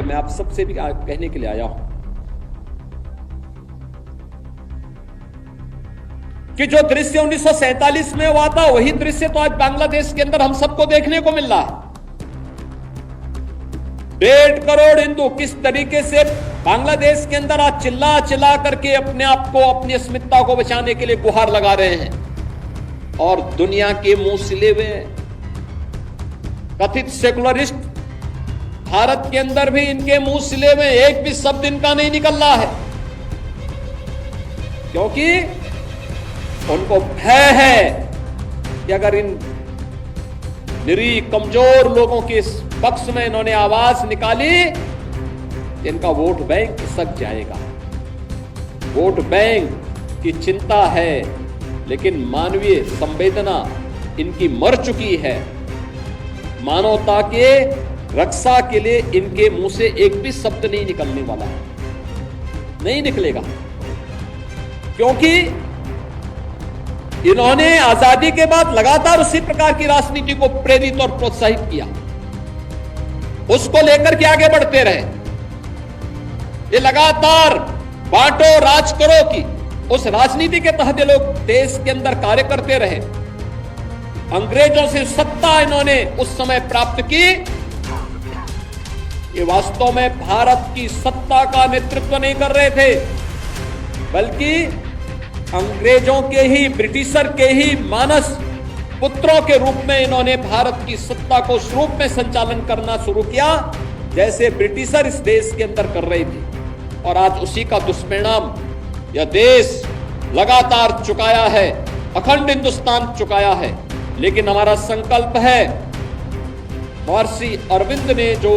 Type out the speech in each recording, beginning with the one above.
मैं आप सबसे भी कहने के लिए आया हूं कि जो दृश्य 1947 में हुआ था वही दृश्य तो आज बांग्लादेश के अंदर हम सबको देखने को मिल रहा है। 1.5 करोड़ हिंदू किस तरीके से बांग्लादेश के अंदर आज चिल्ला चिल्ला करके अपने आप को, अपनी अस्मिता को बचाने के लिए गुहार लगा रहे हैं और दुनिया के मुंह सिले हुए कथित सेकुलरिस्ट भारत के अंदर भी इनके मुंह सिले हुए एक भी शब्द इनका नहीं निकल रहा है, क्योंकि उनको भय है कि अगर इन निरीह कमजोर लोगों के पक्ष में इन्होंने आवाज निकाली तो इनका वोट बैंक खिसक जाएगा। वोट बैंक की चिंता है, लेकिन मानवीय संवेदना इनकी मर चुकी है। मानवता के रक्षा के लिए इनके मुंह से एक भी शब्द नहीं निकलने वाला है, नहीं निकलेगा, क्योंकि इन्होंने आजादी के बाद लगातार उसी प्रकार की राजनीति को प्रेरित और प्रोत्साहित किया, उसको लेकर के आगे बढ़ते रहे। ये लगातार बांटो राज करो की उस राजनीति के तहत ये लोग देश के अंदर कार्य करते रहे। अंग्रेजों से सत्ता इन्होंने उस समय प्राप्त की। ये वास्तव में भारत की सत्ता का नेतृत्व नहीं कर रहे थे, बल्कि अंग्रेजों के ही, ब्रिटिशर के ही मानस पुत्रों के रूप में इन्होंने भारत की सत्ता को उस रूप में संचालन करना शुरू किया जैसे ब्रिटिशर इस देश के अंदर कर रहे थे। और आज उसी का दुष्परिणाम यह देश लगातार चुकाया है, अखंड हिंदुस्तान चुकाया है। लेकिन हमारा संकल्प है, महर्षि अरविंद ने जो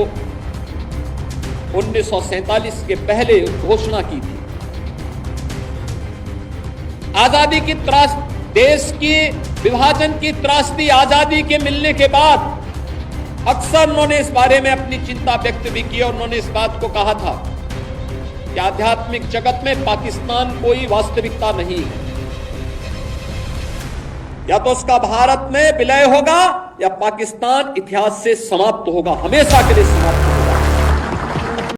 1947 के पहले घोषणा की थी, आजादी की त्रास, देश की विभाजन की त्रासदी आजादी के मिलने के बाद अक्सर उन्होंने इस बारे में अपनी चिंता व्यक्त भी की और उन्होंने इस बात को कहा था कि आध्यात्मिक जगत में पाकिस्तान कोई वास्तविकता नहीं है, या तो उसका भारत में विलय होगा या पाकिस्तान इतिहास से समाप्त होगा, हमेशा के लिए समाप्त।